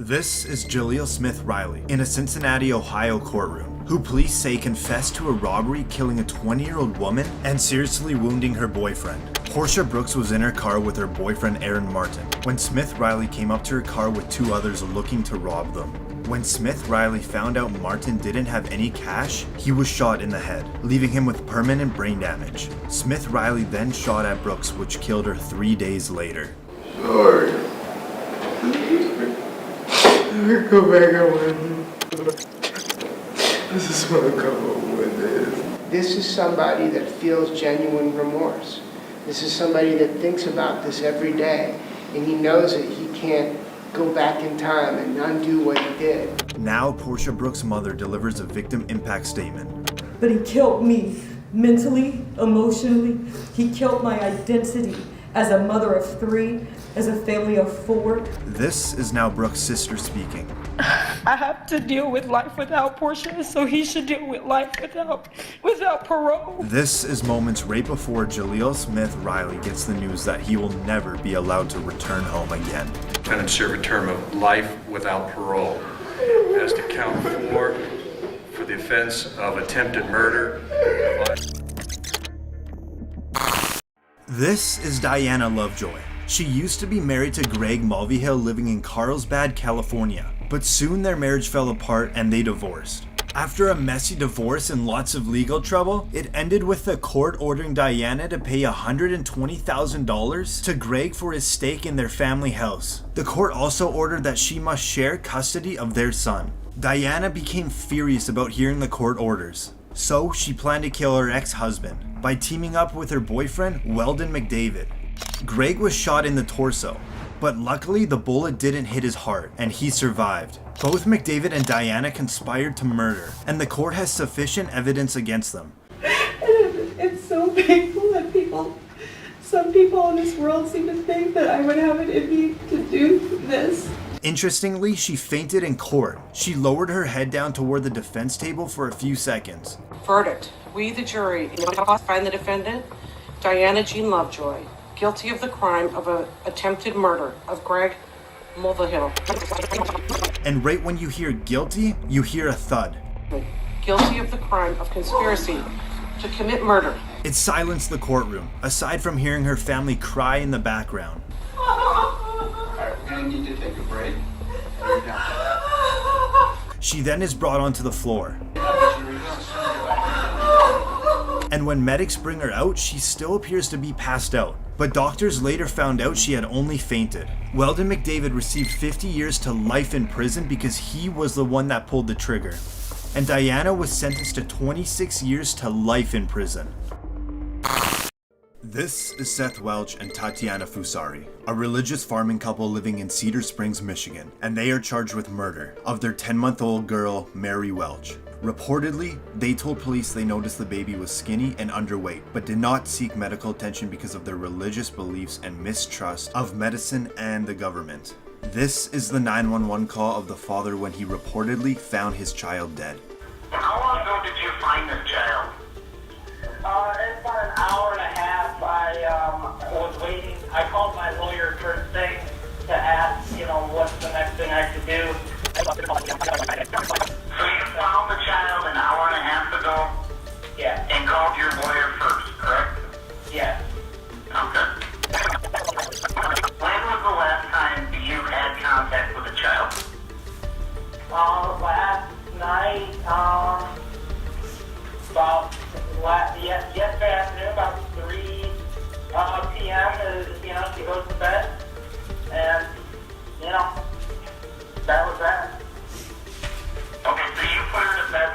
This is Jaleel Smith Riley in a Cincinnati, Ohio courtroom, who police say confessed to a robbery killing a 20-year-old woman and seriously wounding her boyfriend. Portia Brooks was in her car with her boyfriend Aaron Martin when Smith Riley came up to her car with two others looking to rob them. When Smith Riley found out Martin didn't have any cash, he was shot in the head, leaving him with permanent brain damage. Smith Riley then shot at Brooks, which killed her 3 days later. Sorry. Go back on with it. I just want to come home with it. This is somebody that feels genuine remorse. This is somebody that thinks about this every day, and he knows that he can't go back in time and undo what he did. Now, Portia Brooks' mother delivers a victim impact statement. But he killed me mentally, emotionally. He killed my identity as a mother of 3, as a family of 4. This is now Brooks' sister speaking. I have to deal with life without Portia, so he should deal with life without parole. This is moments right before Jaleel Smith Riley gets the news that he will never be allowed to return home again. Defendant serve a term of life without parole. As to count 4 for the offense of attempted murder. This is Diana Lovejoy. She used to be married to Greg Mulvihill living in Carlsbad, California, but soon their marriage fell apart and they divorced. After a messy divorce and lots of legal trouble, it ended with the court ordering Diana to pay $120,000 to Greg for his stake in their family house. The court also ordered that she must share custody of their son. Diana became furious about hearing the court orders, so she planned to kill her ex-husband by teaming up with her boyfriend, Weldon McDavid. Greg was shot in the torso, but luckily the bullet didn't hit his heart and he survived. Both McDavid and Diana conspired to murder, and the court has sufficient evidence against them. It's so painful that some people in this world seem to think that I would have it in me to do this. Interestingly, she fainted in court. She lowered her head down toward the defense table for a few seconds. Verdict. We, the jury, find the defendant, Diana Jean Lovejoy, guilty of the crime of attempted murder of Greg Mulvihill. And right when you hear guilty, you hear a thud. Guilty of the crime of conspiracy to commit murder. It silenced the courtroom, aside from hearing her family cry in the background. Alright, we're gonna need to take a break. She then is brought onto the floor. And when medics bring her out, she still appears to be passed out. But doctors later found out she had only fainted. Weldon McDavid received 50 years to life in prison because he was the one that pulled the trigger. And Diana was sentenced to 26 years to life in prison. This is Seth Welch and Tatiana Fusari, a religious farming couple living in Cedar Springs, Michigan, and they are charged with murder of their 10-month-old girl, Mary Welch. Reportedly, they told police they noticed the baby was skinny and underweight, but did not seek medical attention because of their religious beliefs and mistrust of medicine and the government. This is the 911 call of the father when he reportedly found his child dead. How long ago did you find this child? It's about an hour and a half. I was waiting. I called my lawyer first thing to ask, what's the next thing I could do. So you found the child an hour and a half ago? Yeah. And called your lawyer first, correct? Yeah. Okay. When was the last time you had contact with the child? Last night, yesterday afternoon, about 3 p.m. She goes to bed, and, that was that. Okay, so you put her to bed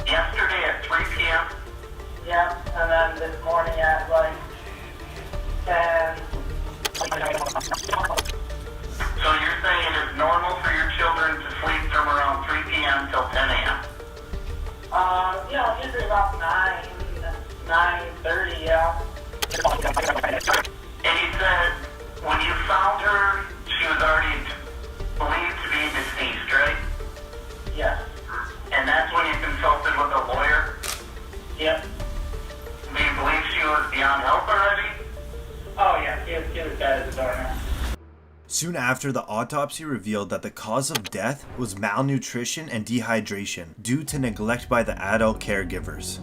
yesterday at 3 p.m.? Yeah, and then this morning at 10. So you're saying it is normal for your children to sleep from around 3 p.m. till 10 a.m.? Soon after, the autopsy revealed that the cause of death was malnutrition and dehydration due to neglect by the adult caregivers.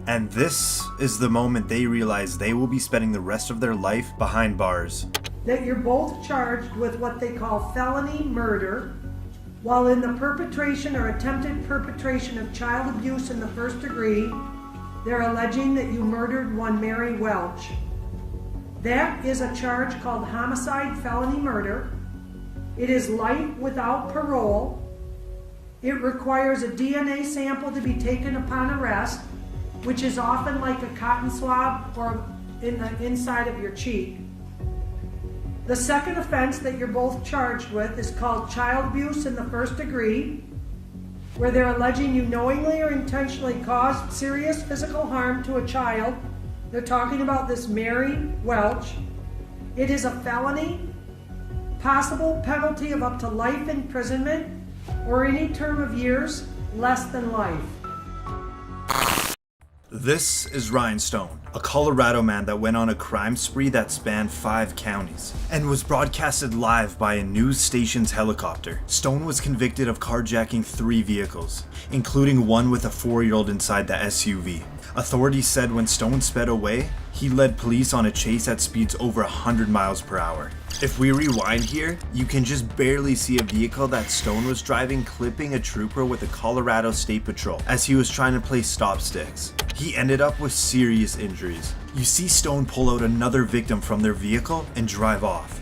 And this is the moment they realize they will be spending the rest of their life behind bars. That you're both charged with what they call felony murder while in the perpetration or attempted perpetration of child abuse in the first degree. They're alleging that you murdered one Mary Welch. That is a charge called homicide felony murder. It is life without parole. It requires a DNA sample to be taken upon arrest, which is often like a cotton swab or in the inside of your cheek. The second offense that you're both charged with is called child abuse in the first degree, where they're alleging you knowingly or intentionally caused serious physical harm to a child. They're talking about this Mary Welch. It is a felony, possible penalty of up to life imprisonment or any term of years less than life. This is Ryan Stone, a Colorado man that went on a crime spree that spanned 5 counties and was broadcasted live by a news station's helicopter. Stone was convicted of carjacking 3 vehicles, including one with a 4-year-old inside the SUV. Authorities said when Stone sped away, he led police on a chase at speeds over 100 miles per hour. If we rewind here, you can just barely see a vehicle that Stone was driving clipping a trooper with the Colorado State Patrol as he was trying to play stop sticks. He ended up with serious injuries. You see Stone pull out another victim from their vehicle and drive off.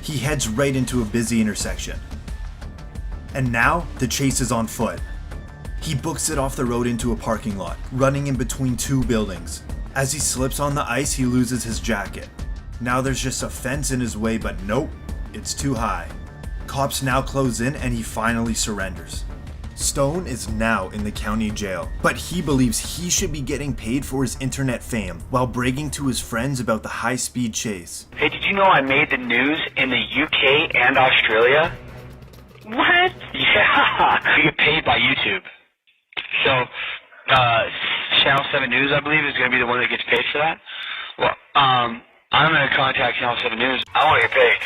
He heads right into a busy intersection. And now, the chase is on foot. He books it off the road into a parking lot, running in between 2 buildings. As he slips on the ice, he loses his jacket. Now there's just a fence in his way, but nope, it's too high. Cops now close in and he finally surrenders. Stone is now in the county jail, but he believes he should be getting paid for his internet fame while bragging to his friends about the high-speed chase. Hey, did you know I made the news in the UK and Australia? What? Yeah, you get paid by YouTube. So, Channel 7 News, I believe, is going to be the one that gets paid for that. Well, I'm going to contact Channel 7 News. I want to get paid.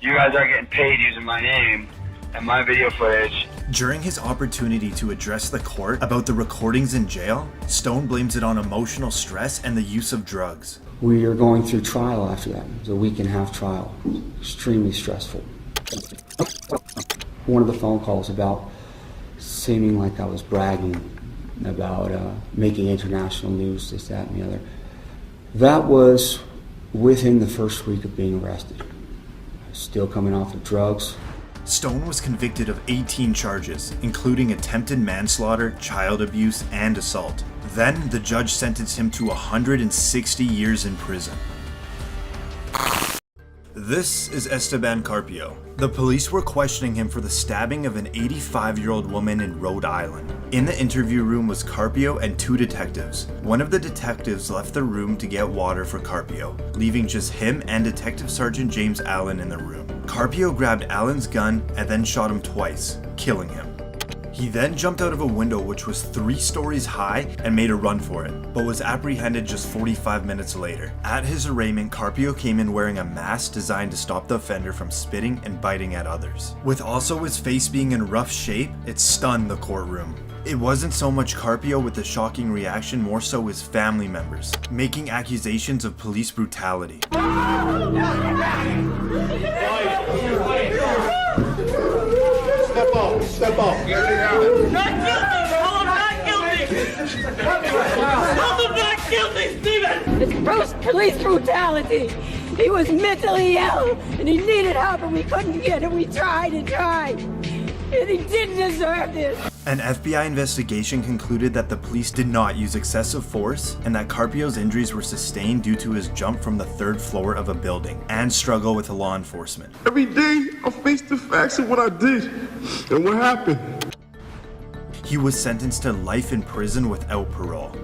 You guys are getting paid using my name and my video footage. During his opportunity to address the court about the recordings in jail, Stone blames it on emotional stress and the use of drugs. We are going through trial after that. It was a 1.5-week trial. Extremely stressful. One of the phone calls about seeming like I was bragging about making international news, this, that, and the other. That was within the first week of being arrested. Still coming off of drugs. Stone was convicted of 18 charges, including attempted manslaughter, child abuse, and assault. Then, the judge sentenced him to 160 years in prison. This is Esteban Carpio. The police were questioning him for the stabbing of an 85-year-old woman in Rhode Island. In the interview room was Carpio and 2 detectives. One of the detectives left the room to get water for Carpio, leaving just him and Detective Sergeant James Allen in the room. Carpio grabbed Allen's gun and then shot him twice, killing him. He then jumped out of a window which was 3 stories high and made a run for it, but was apprehended just 45 minutes later. At his arraignment, Carpio came in wearing a mask designed to stop the offender from spitting and biting at others. With also his face being in rough shape, it stunned the courtroom. It wasn't so much Carpio with the shocking reaction, more so his family members, making accusations of police brutality. Step off. Get it out. Not guilty! I'm not guilty! I'm not guilty, Stephen! It's gross police brutality. He was mentally ill and he needed help and we couldn't get it. We tried and tried. And he didn't deserve this. An FBI investigation concluded that the police did not use excessive force and that Carpio's injuries were sustained due to his jump from the 3rd floor of a building and struggle with law enforcement. Every day, I face the facts of what I did and what happened. He was sentenced to life in prison without parole.